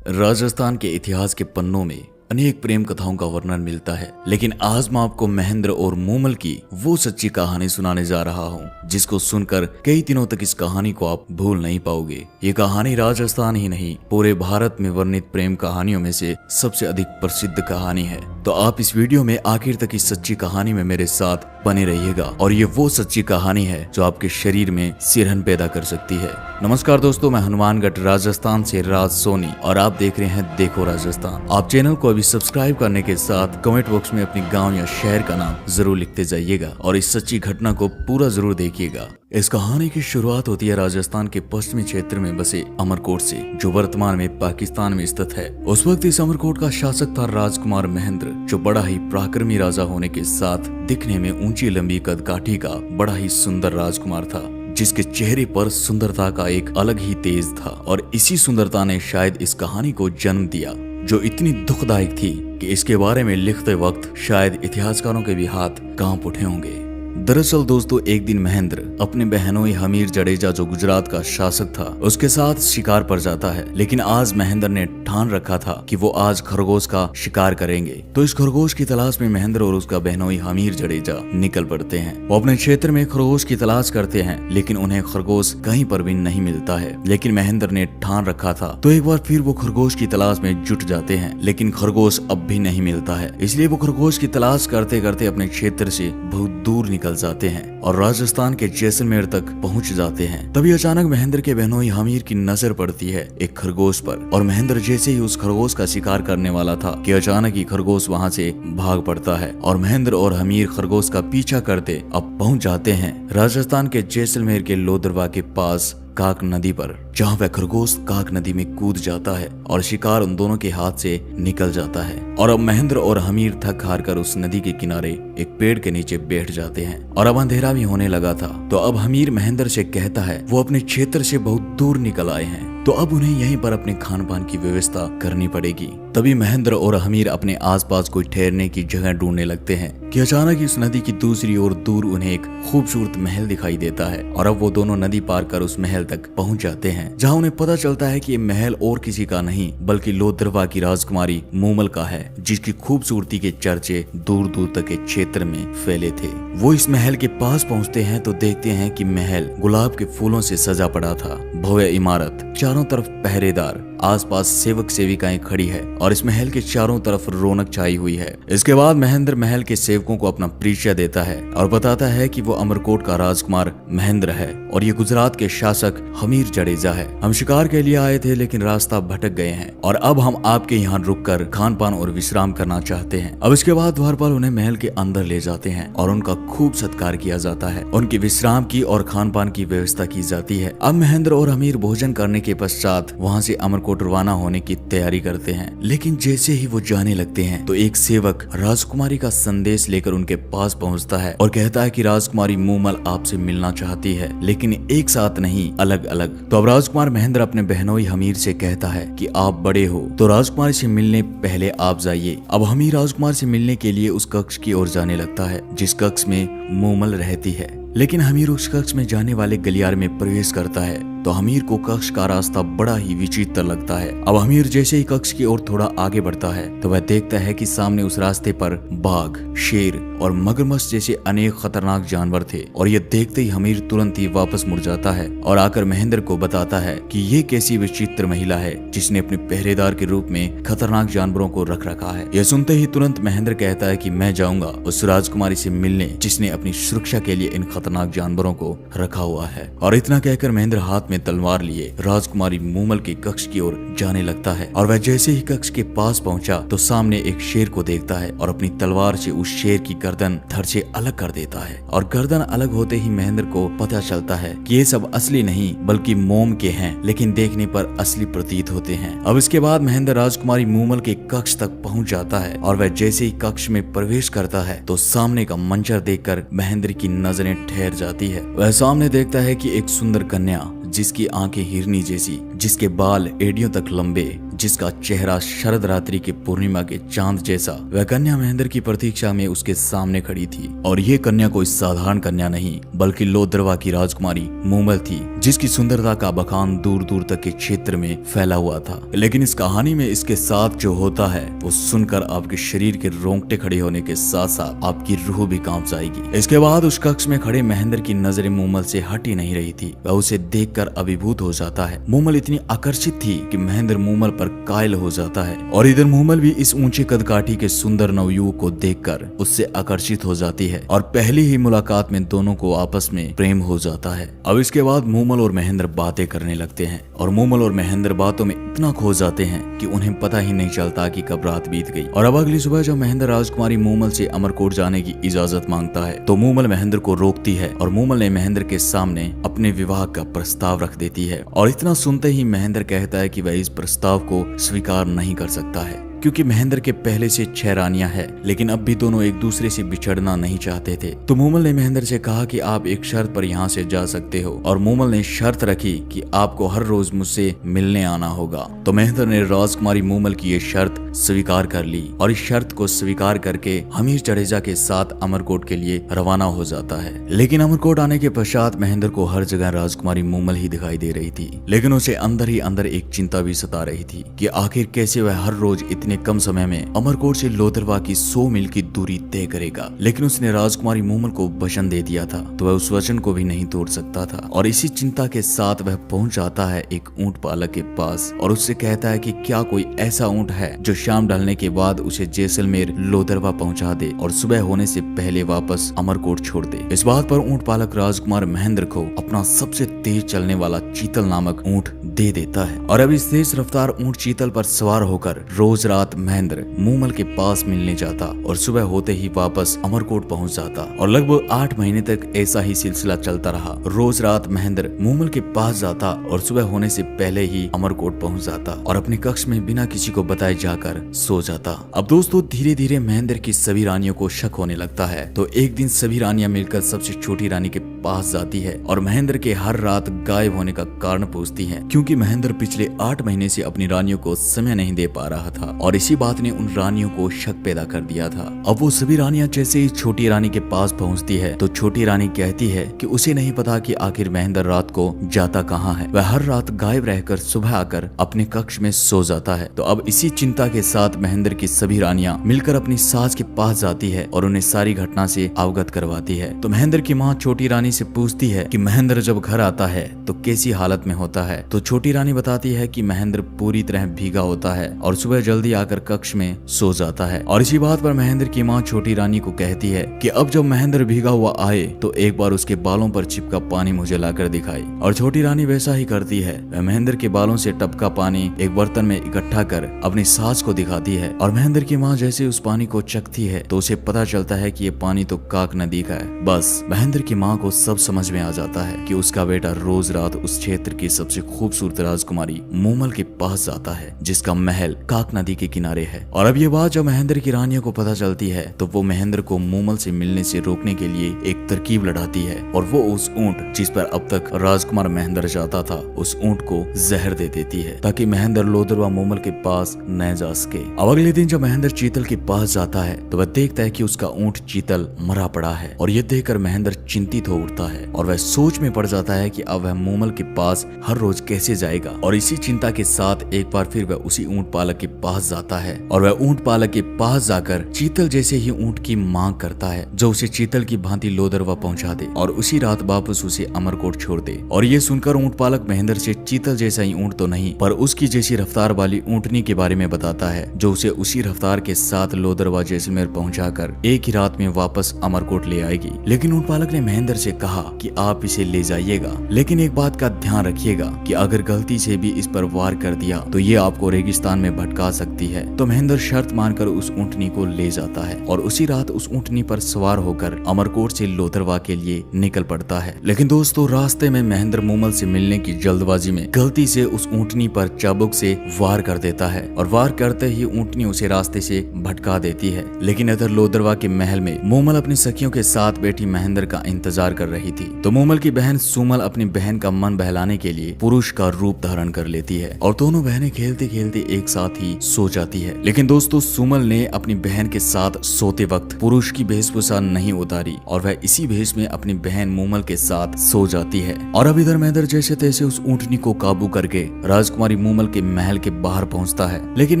राजस्थान के इतिहास के पन्नों में अनेक प्रेम कथाओं का वर्णन मिलता है, लेकिन आज मैं आपको महेंद्र और मूमल की वो सच्ची कहानी सुनाने जा रहा हूँ जिसको सुनकर कई दिनों तक इस कहानी को आप भूल नहीं पाओगे। ये कहानी राजस्थान ही नहीं पूरे भारत में वर्णित प्रेम कहानियों में से सबसे अधिक प्रसिद्ध कहानी है। तो आप इस वीडियो में आखिर तक इस सच्ची कहानी में मेरे साथ बने रहिएगा और ये वो सच्ची कहानी है जो आपके शरीर में सिरहन पैदा कर सकती है। नमस्कार दोस्तों, मैं हनुमानगढ़ राजस्थान से राज सोनी और आप देख रहे हैं देखो राजस्थान। आप चैनल को अभी सब्सक्राइब करने के साथ कमेंट बॉक्स में अपनी गांव या शहर का नाम जरूर लिखते जाइएगा और इस सच्ची घटना को पूरा जरूर देखिएगा। इस कहानी की शुरुआत होती है राजस्थान के पश्चिमी क्षेत्र में बसे अमरकोट से, जो वर्तमान में पाकिस्तान में स्थित है। उस वक्त इस अमरकोट का शासक था राजकुमार महेंद्र, जो बड़ा ही पराक्रमी राजा होने के साथ दिखने में ऊंची लंबी कदकाठी का बड़ा ही सुंदर राजकुमार था, जिसके चेहरे पर सुंदरता का एक अलग ही तेज था। और इसी सुंदरता ने शायद इस कहानी को जन्म दिया, जो इतनी दुखदायक थी कि इसके बारे में लिखते वक्त शायद इतिहासकारों के भी हाथ कांप उठे होंगे। दरअसल दोस्तों, एक दिन महेंद्र अपने बहनोई हमीर जडेजा, जो गुजरात का शासक था, उसके साथ शिकार पर जाता है। लेकिन आज महेंद्र ने ठान रखा था कि वो आज खरगोश का शिकार करेंगे। तो इस खरगोश की तलाश में महेंद्र और उसका बहनोई हमीर जडेजा निकल पड़ते हैं। वो अपने क्षेत्र में खरगोश की तलाश करते हैं, लेकिन उन्हें खरगोश कहीं पर भी नहीं मिलता है। लेकिन महेंद्र ने ठान रखा था, तो एक बार फिर वो खरगोश की तलाश में जुट जाते हैं, लेकिन खरगोश अब भी नहीं मिलता है। इसलिए वो खरगोश की तलाश करते करते अपने क्षेत्र से बहुत दूर निकल जाते हैं और राजस्थान के जैसलमेर तक पहुंच जाते हैं। तभी अचानक महेंद्र के बहनोई हमीर की नजर पड़ती है एक खरगोश पर, और महेंद्र जैसे ही उस खरगोश का शिकार करने वाला था कि अचानक ही खरगोश वहां से भाग पड़ता है और महेंद्र और हमीर खरगोश का पीछा करते अब पहुंच जाते हैं राजस्थान के जैसलमेर के लोदरवा के पास काक नदी पर, जहाँ वह खरगोश काक नदी में कूद जाता है और शिकार उन दोनों के हाथ से निकल जाता है। और अब महेंद्र और हमीर थक हार कर उस नदी के किनारे एक पेड़ के नीचे बैठ जाते हैं और अब अंधेरा भी होने लगा था। तो अब हमीर महेंद्र से कहता है वो अपने क्षेत्र से बहुत दूर निकल आए हैं, तो अब उन्हें यहीं पर अपने खान पान की व्यवस्था करनी पड़ेगी। तभी महेंद्र और हमीर अपने आसपास कोई ठहरने की जगह ढूंढने लगते हैं कि अचानक इस नदी की दूसरी ओर दूर उन्हें एक खूबसूरत महल दिखाई देता है। और अब वो दोनों नदी पार कर उस महल तक पहुंच जाते हैं, जहां उन्हें पता चलता है कि ये महल और किसी का नहीं बल्कि लोदरवा की राजकुमारी मूमल का है, जिसकी खूबसूरती के चर्चे दूर दूर तक के क्षेत्र में फैले थे। वो इस महल के पास पहुंचते हैं तो देखते हैं कि महल गुलाब के फूलों से सजा पड़ा था। भव्य इमारत, चारों तरफ पहरेदार, आसपास सेवक सेविकाएं खड़ी है और इस महल के चारों तरफ रौनक छाई हुई है। इसके बाद महेंद्र महल के सेवकों को अपना परिचय देता है और बताता है कि वो अमरकोट का राजकुमार महेंद्र है और ये गुजरात के शासक हमीर जडेजा है। हम शिकार के लिए आए थे लेकिन रास्ता भटक गए हैं और अब हम आपके यहाँ रुककर खान पान और विश्राम करना चाहते हैं। अब इसके बाद द्वारपाल उन्हें महल के अंदर ले जाते हैं और उनका खूब सत्कार किया जाता है। उनकी विश्राम की और खान पान की व्यवस्था की जाती है। अब महेंद्र और हमीर भोजन करने के पश्चात वहाँ से अमरकोट रवाना होने की तैयारी करते हैं। लेकिन जैसे ही वो जाने लगते हैं तो एक सेवक राजकुमारी का संदेश लेकर उनके पास पहुंचता है और कहता है कि राजकुमारी मूमल आपसे मिलना चाहती है, लेकिन एक साथ नहीं, अलग अलग। तो अब राजकुमार महेंद्र अपने बहनोई हमीर से कहता है कि आप बड़े हो तो राजकुमारी से मिलने पहले आप जाइए। अब हमीर राजकुमार से मिलने के लिए उस कक्ष की ओर जाने लगता है जिस कक्ष में मूमल रहती है। लेकिन हमीर उस कक्ष में जाने वाले गलियारे में प्रवेश करता है तो हमीर को कक्ष का रास्ता बड़ा ही विचित्र लगता है। अब हमीर जैसे ही कक्ष की ओर थोड़ा आगे बढ़ता है तो वह देखता है कि सामने उस रास्ते पर बाघ, शेर और मगरमच्छ जैसे अनेक खतरनाक जानवर थे। और ये देखते ही हमीर तुरंत ही वापस मुड़ जाता है और आकर महेंद्र को बताता है कि ये कैसी विचित्र महिला है जिसने अपने पहरेदार के रूप में खतरनाक जानवरों को रख रखा है। यह सुनते ही तुरंत महेंद्र कहता है कि मैं जाऊंगा उस राजकुमारी से मिलने जिसने अपनी सुरक्षा के लिए इन खतरनाक जानवरों को रखा हुआ है। और इतना कहकर महेंद्र हाथ में तलवार लिए राजकुमारी मूमल के कक्ष की ओर जाने लगता है। और वह जैसे ही कक्ष के पास पहुंचा तो सामने एक शेर को देखता है और अपनी तलवार से उस शेर की गर्दन धड़ से अलग कर देता है। और गर्दन अलग होते ही महेंद्र को पता चलता है कि ये सब असली नहीं बल्कि मोम के हैं, लेकिन देखने पर असली प्रतीत होते हैं। अब इसके बाद महेंद्र राजकुमारी मूमल के कक्ष तक पहुंच जाता है और वह जैसे ही कक्ष में प्रवेश करता है तो सामने का मंजर देखकर महेंद्र की नजरें ठहर जाती है। वह सामने देखता है कि एक सुंदर कन्या जिसकी आंखें हिरनी जैसी, जिसके बाल एड़ियों तक लंबे, जिसका चेहरा शरद रात्रि के पूर्णिमा के चांद जैसा, वह कन्या महेंद्र की प्रतीक्षा में उसके सामने खड़ी थी। और ये कन्या कोई साधारण कन्या नहीं, बल्कि लोदरवा की राजकुमारी मूमल थी, जिसकी सुंदरता का बखान दूर दूर तक के क्षेत्र में फैला हुआ था। लेकिन इस कहानी में इसके साथ जो होता है वो सुनकर आपके शरीर के रोंगटे खड़े होने के साथ साथ आपकी रूह भी कांप जाएगी। इसके बाद उस कक्ष में खड़े महेंद्र की नजरें मूमल से हट ही नहीं रही थी। वह उसे देखकर अभिभूत हो जाता है। मूमल इतनी आकर्षित थी कि महेंद्र मूमल पर कायल हो जाता है, और इधर मूमल भी इस ऊंचे कदकाठी के सुंदर नवयुवक को देखकर उससे आकर्षित हो जाती है, और पहली ही मुलाकात में दोनों को आपस में प्रेम हो जाता है। अब इसके बाद मूमल और महेंद्र बातें करने लगते हैं, और मूमल और महेंद्र बातों में इतना खो जाते हैं कि उन्हें पता ही नहीं चलता कि कब रात बीत गई। और अब अगली सुबह जब महेंद्र राजकुमारी मूमल से अमरकोट जाने की इजाजत मांगता है तो मूमल महेंद्र को रोकती है, और मूमल ने महेंद्र के सामने अपने विवाह का प्रस्ताव रख देती है। और इतना सुनते ही महेंद्र कहता है कि वह इस प्रस्ताव को स्वीकार नहीं कर सकता है, क्योंकि महेंद्र के पहले से 6 रानियां हैं, लेकिन अब भी दोनों एक दूसरे से बिछड़ना नहीं चाहते थे। तो मूमल ने महेंद्र से कहा कि आप एक शर्त पर यहाँ से जा सकते हो, और मूमल ने शर्त रखी कि आपको हर रोज मुझसे मिलने आना होगा। तो महेंद्र ने राजकुमारी मूमल की ये शर्त स्वीकार कर ली, और इस शर्त को स्वीकार करके हमीर जडेजा के साथ अमरकोट के लिए रवाना हो जाता है। लेकिन अमरकोट आने के पश्चात महेंद्र को हर जगह राजकुमारी मूमल ही दिखाई दे रही थी, लेकिन उसे अंदर ही अंदर एक चिंता भी सता रही थी कि आखिर कैसे वह हर रोज इतने कम समय में अमरकोट से लोदरवा की 100 मील की दूरी तय करेगा। लेकिन उसने राजकुमारी मूमल को वचन दे दिया था, तो वह उस वचन को भी नहीं तोड़ सकता था। और इसी चिंता के साथ वह पहुंच जाता है एक ऊंट पालक के पास, और उससे कहता है कि क्या कोई ऐसा ऊंट है जो शाम ढलने के बाद उसे जैसलमेर लोदरवा पहुंचा दे और सुबह होने से पहले वापस अमरकोट छोड़ दे। इस बात पर ऊंट पालक राजकुमार महेंद्र को अपना सबसे तेज चलने वाला चीतल नामक ऊंट दे देता है। और अब इस तेज रफ्तार ऊंट चीतल पर सवार होकर रोज रात महेंद्र मूमल के पास मिलने जाता, और सुबह होते ही वापस अमरकोट पहुंच जाता। और लगभग 8 महीने तक ऐसा ही सिलसिला चलता रहा। रोज रात महेंद्र मूमल के पास जाता और सुबह होने से पहले ही अमरकोट पहुंच जाता, और अपने कक्ष में बिना किसी को बताए जाकर सो जाता। अब दोस्तों धीरे धीरे महेंद्र की सभी रानियों को शक होने लगता है। तो एक दिन सभी रानियां मिलकर सबसे छोटी रानी के पास जाती है, और महेंद्र के हर रात गायब होने का कारण पूछती है, क्योंकि महेंद्र पिछले 8 महीने से अपनी रानियों को समय नहीं दे पा रहा था, और इसी बात ने उन रानियों को शक पैदा कर दिया था। अब वो सभी रानियां जैसे ही छोटी रानी के पास पहुंचती है तो छोटी रानी कहती है कि उसे नहीं पता कि आखिर महेंद्र रात को जाता कहाँ है। वह हर रात गायब रहकर सुबह आकर अपने कक्ष में सो जाता है। तो अब इसी चिंता के साथ महेंद्र की सभी रानियां मिलकर अपनी सास के पास जाती है और उन्हें सारी घटना से अवगत करवाती है। तो महेंद्र की माँ छोटी रानी से पूछती है कि महेंद्र जब घर आता है तो कैसी हालत में होता है। तो छोटी रानी बताती है कि महेंद्र पूरी तरह भीगा होता है और सुबह जल्दी आकर कक्ष में सो जाता है। और इसी बात पर महेंद्र की माँ छोटी रानी को कहती है कि अब जब महेंद्र भीगा हुआ आए तो एक बार उसके बालों पर चिपका पानी मुझे लाकर दिखाई। और छोटी रानी वैसा ही करती है। वह महेंद्र के बालों से टपका पानी एक बर्तन में इकट्ठा कर अपनी सास को दिखाती है, और महेंद्र की माँ जैसे उस पानी को चखती है तो उसे पता चलता है कि ये पानी तो काक नदी का है। बस महेंद्र की माँ को सब समझ में आ जाता है कि उसका बेटा रोज रात उस क्षेत्र की सबसे खूबसूरत राजकुमारी मूमल के पास जाता है, जिसका महल काक नदी के किनारे है। और अब ये बात जब महेंद्र की रानियों को पता चलती है तो वो महेंद्र को मूमल से मिलने से रोकने के लिए एक तरकीब लड़ाती है, और वो उस ऊंट जिस पर अब तक राजकुमार महेंद्र जाता था उस ऊंट को जहर दे देती है, ताकि महेंद्र लोदरवा मूमल के पास न जा सके। अब अगले दिन जब महेंद्र चीतल के पास जाता है तो वह देखता है कि उसका ऊंट चीतल मरा पड़ा है, और ये देखकर महेंद्र चिंतित हो उठता है और वह सोच में पड़ जाता है कि अब वह मूमल के पास हर रोज कैसे जाएगा। और इसी चिंता के साथ एक बार फिर वह उसी ऊंट पालक के पास जाता है, और वह ऊंट पालक के पास जाकर चीतल जैसे ही ऊंट की मांग करता है जो उसे चीतल की भांति लोदरवा पहुंचा दे और उसी रात वापस उसे अमरकोट छोड़ दे। और ये सुनकर ऊंट पालक महेंद्र से चीतल जैसा ही ऊंट तो नहीं पर उसकी जैसी रफ्तार वाली ऊंटनी के बारे में बताता है, जो उसे उसी रफ्तार के साथ लोदरवा जैसलमेर पहुंचाकर एक ही रात में वापस अमरकोट ले आएगी। लेकिन ऊंट पालक ने महेंद्र से कहा कि आप इसे ले जाइएगा, लेकिन एक बात का ध्यान रखिएगा कि अगर गलती से भी इस पर वार कर दिया तो ये आपको रेगिस्तान में भटका सकती है। तो महेंद्र शर्त मानकर उस ऊंटनी को ले जाता है और उसी रात उस ऊंटनी पर सवार होकर अमरकोट से लोदरवा के लिए निकल पड़ता है। लेकिन दोस्तों रास्ते में महेंद्र मूमल से मिलने की जल्दबाजी में गलती से उस ऊंटनी पर चाबुक से वार कर देता है, और वार करते ही ऊंटनी उसे रास्ते से भटका देती है। लेकिन इधर लोदरवा के महल में मूमल अपनी सखियों के साथ बैठी महेंद्र का इंतजार कर रही थी। तो मूमल की बहन सुमल अपनी बहन का मन बहलाने के लिए पुरुष का रूप धारण कर लेती है और दोनों बहनें खेलते खेलते एक साथ ही सो जाती है। लेकिन दोस्तों सुमल ने अपनी बहन के साथ सोते वक्त पुरुष की वेशभूषा नहीं उतारी और वह इसी भेष में अपनी बहन मूमल के साथ सो जाती है। और अब इधर महेंद्र जैसे तैसे उस ऊंटनी को काबू करके राजकुमारी मूमल के महल के बाहर पहुंचता है। लेकिन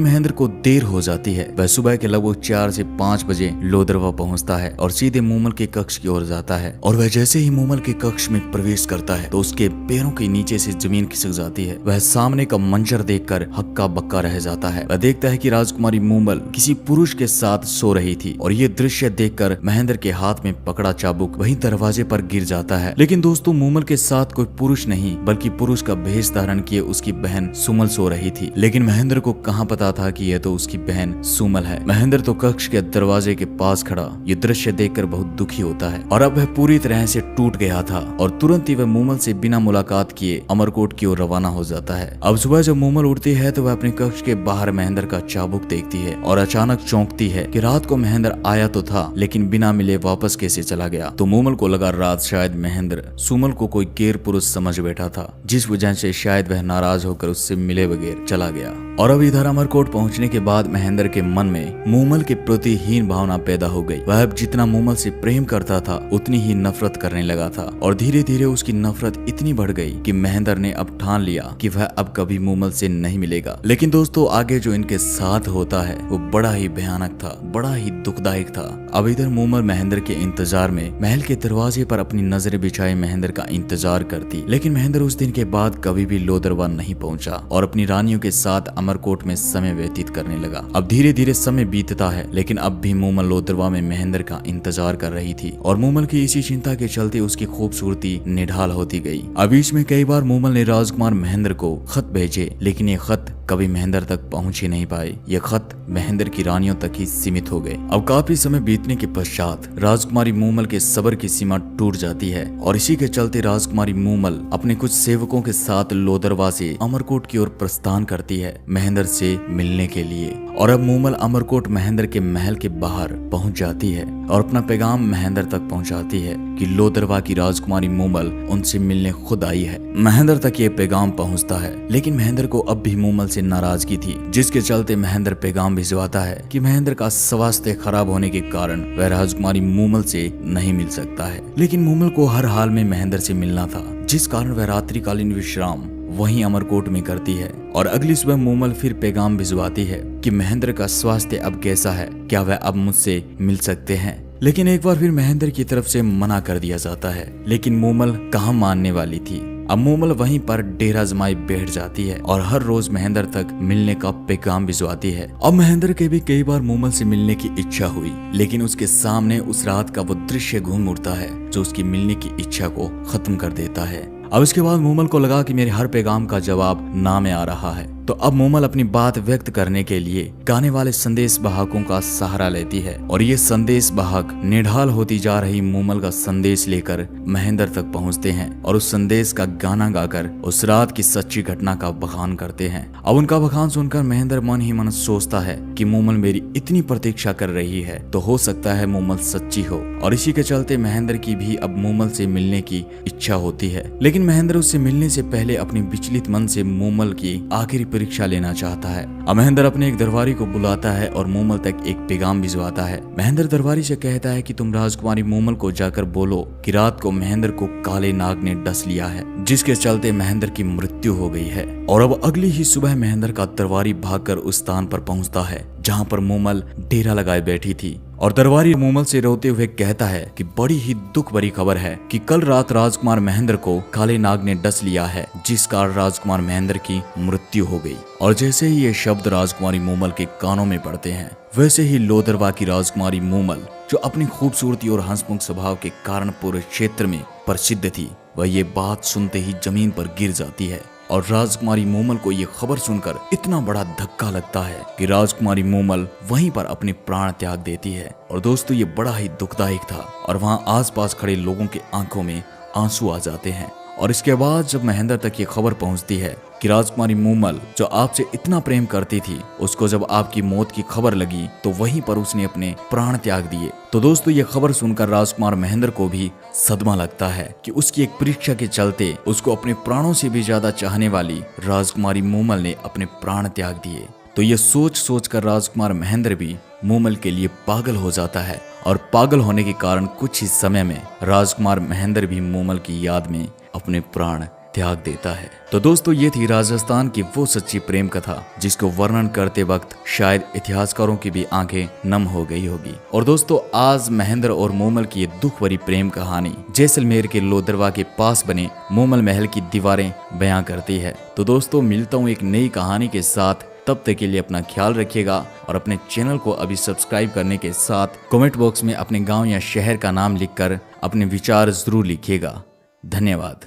महेंद्र को देर हो जाती है। वह सुबह के लगभग 4 से 5 बजे लोदरवा पहुंचता है और सीधे मूमल के कक्ष की ओर जाता है। और वह जैसे ही मूमल के कक्ष में प्रवेश करता है तो उसके पैरों के नीचे से जमीन खिसक जाती है। वह सामने का मंजर देखकर हक्का बक्का रह जाता है। वह देखता है कि राजकुमारी मूमल किसी पुरुष के साथ सो रही थी और ये दृश्य देखकर महेंद्र के हाथ में पकड़ा चाबुक वहीं दरवाजे पर गिर जाता है। लेकिन दोस्तों मूमल के साथ कोई पुरुष नहीं बल्कि पुरुष का भेष धारण किए उसकी बहन सुमल सो रही थी। लेकिन महेंद्र को कहाँ पता था कि यह तो उसकी बहन सुमल है। महेंद्र तो कक्ष के दरवाजे के पास खड़ा ये दृश्य देखकर बहुत दुखी होता है और अब वह पूरी तरह से टूट गया था और तुरंत ही वह मूमल से बिना मुलाकात किए अमरकोट की ओर रवाना हो जाता है। अब सुबह जब मूमल उठती है तो वह अपने कक्ष के बाहर महेंद्र का चाबुक देखती है और अचानक चौंकती है कि रात को महेंद्र आया तो था लेकिन बिना मिले वापस कैसे चला गया। तो मूमल को लगा रात शायद महेंद्र सुमल को कोई गैर पुरुष समझ बैठा था जिस वजह से शायद वह नाराज होकर उससे मिले बगैर चला गया। और अब इधर अमरकोट पहुंचने के बाद महेंद्र के मन में मूमल के प्रति हीन भावना पैदा हो गई। वह अब जितना मूमल से प्रेम करता था उतनी ही नफरत करने लगा था और धीरे धीरे उसकी नफरत इतनी बढ़ गई कि महेंद्र ने अब ठान लिया कि वह अब कभी मूमल से नहीं मिलेगा। लेकिन दोस्तों आगे जो इनके साथ होता है वो बड़ा ही भयानक था, बड़ा ही दुखदायक था। अब इधर मूमल महेंद्र के इंतजार में महल के दरवाजे पर अपनी नजरें बिछाए महेंद्र का इंतजार करती। लेकिन महेंद्र उस दिन के बाद कभी भी लोदरवा नहीं पहुंचा और अपनी रानियों के साथ अमरकोट में समय व्यतीत करने लगा। अब धीरे धीरे समय बीतता है लेकिन अब भी मूमल लोदरवा में महेंद्र का इंतजार कर रही थी और मूमल की इसी चिंता के चलते उसकी खूबसूरती निढाल होती गई। अब बीच में कई बार मूमल ने राजकुमार महेंद्र को खत भेजे लेकिन ये खत कभी महेंद्र तक पहुंच ही नहीं पाए। ये खत महेंद्र की रानियों तक ही सीमित हो गए। अब काफी समय बीतने के पश्चात राजकुमारी मूमल के सब्र की सीमा टूट जाती है और इसी के चलते राजकुमारी मूमल अपने कुछ सेवकों के साथ लोदरवा से अमरकोट की ओर प्रस्थान करती है महेंद्र से मिलने के लिए। और अब मूमल अमरकोट महेंद्र के महल के बाहर पहुंच जाती है और अपना पैगाम महेंद्र तक पहुंचाती है कि लोदरवा की राजकुमारी मूमल उनसे मिलने खुद आई है। महेंद्र तक ये पैगाम पहुंचता है लेकिन महेंद्र को अब भी मूमल से नाराजगी थी जिसके चलते महेंद्र पैगाम भिजवाता है कि महेंद्र का स्वास्थ्य खराब होने के कारण वह राजकुमारी मूमल से नहीं मिल सकता है। लेकिन मूमल को हर हाल में महेंद्र से मिलना था जिस कारण वह रात्रिकालीन विश्राम वहीं अमरकोट में करती है। और अगली सुबह मूमल फिर पैगाम भिजवाती है कि महेंद्र का स्वास्थ्य अब कैसा है, क्या वह अब मुझसे मिल सकते हैं। लेकिन एक बार फिर महेंद्र की तरफ से मना कर दिया जाता है। लेकिन मूमल कहाँ मानने वाली थी। अब मूमल वहीं पर डेरा जमाई बैठ जाती है और हर रोज महेंद्र तक मिलने का पैगाम भिजवाती है। अब महेंद्र के भी कई बार मूमल से मिलने की इच्छा हुई लेकिन उसके सामने उस रात का वो दृश्य घूम उठता है जो उसकी मिलने की इच्छा को खत्म कर देता है। अब इसके बाद मूमल को लगा कि मेरे हर पैगाम का जवाब ना में आ रहा है। तो अब मूमल अपनी बात व्यक्त करने के लिए गाने वाले संदेश वाहकों का सहारा लेती है और ये संदेश वाहक निढाल होती जा रही मूमल का संदेश लेकर महेंद्र तक पहुंचते हैं और उस संदेश का गाना गाकर उस रात की सच्ची घटना का बखान करते हैं। अब उनका बखान सुनकर महेंद्र मन ही मन सोचता है कि मूमल मेरी इतनी प्रतीक्षा कर रही है तो हो सकता है मूमल सच्ची हो। और इसी के चलते महेंद्र की भी अब मूमल से मिलने की इच्छा होती है। लेकिन महेंद्र उससे मिलने से पहले अपने विचलित मन से मूमल की आखिरी परीक्षा लेना चाहता है। अब महेंद्र अपने एक दरबारी को बुलाता है और मूमल तक एक पैगाम भिजवाता है। महेंद्र दरबारी से कहता है कि तुम राजकुमारी मूमल को जाकर बोलो कि रात को महेंद्र को काले नाग ने डस लिया है जिसके चलते महेंद्र की मृत्यु हो गई है। और अब अगली ही सुबह महेंद्र का दरबारी भागकर उस स्थान पर पहुंचता है जहां पर मूमल डेरा लगाए बैठी थी और दरबारी मूमल से रोते हुए कहता है कि बड़ी ही दुख भरी खबर है कि कल रात राजकुमार महेंद्र को काले नाग ने डस लिया है जिस कारण राजकुमार महेंद्र की मृत्यु हो गई। और जैसे ही ये शब्द राजकुमारी मूमल के कानों में पड़ते हैं वैसे ही लोदरवा की राजकुमारी मूमल जो अपनी खूबसूरती और हंसमुख स्वभाव के कारण पूरे क्षेत्र में प्रसिद्ध थी वह ये बात सुनते ही जमीन पर गिर जाती है। और राजकुमारी मूमल को ये खबर सुनकर इतना बड़ा धक्का लगता है कि राजकुमारी मूमल वहीं पर अपने प्राण त्याग देती है। और दोस्तों ये बड़ा ही दुखदायक था और वहाँ आसपास खड़े लोगों के आंखों में आंसू आ जाते हैं और इसके बाद जब महेंद्र तक ये खबर पहुंचती है कि राजकुमारी मूमल जो आपसे इतना प्रेम करती थी, उसको जब आपकी मौत की खबर लगी तो वहीं पर उसने अपने प्राण त्याग दिए। तो दोस्तों ये खबर सुनकर राजकुमार महेंद्र को भी सदमा लगता है कि उसकी एक परीक्षा के चलते उसको अपने प्राणों से भी ज्यादा चाहने वाली राजकुमारी मूमल ने अपने प्राण त्याग दिए। तो ये सोच कर राजकुमार महेंद्र भी मूमल के लिए पागल हो जाता है और पागल होने के कारण कुछ ही समय में राजकुमार महेंद्र भी मूमल की याद में अपने प्राण त्याग देता है। तो दोस्तों ये थी राजस्थान की वो सच्ची प्रेम कथा जिसको वर्णन करते वक्त शायद इतिहासकारों की भी आंखें नम हो गई होगी। और दोस्तों आज महेंद्र और मूमल की ये दुख भरी प्रेम कहानी जैसलमेर के लोदरवा के पास बने मूमल महल की दीवारें बयां करती है। तो दोस्तों मिलता हूँ एक नई कहानी के साथ, तब तक के लिए अपना ख्याल रखिएगा और अपने चैनल को अभी सब्सक्राइब करने के साथ कमेंट बॉक्स में अपने गांव या शहर का नाम लिखकर अपने विचार जरूर लिखिएगा। धन्यवाद।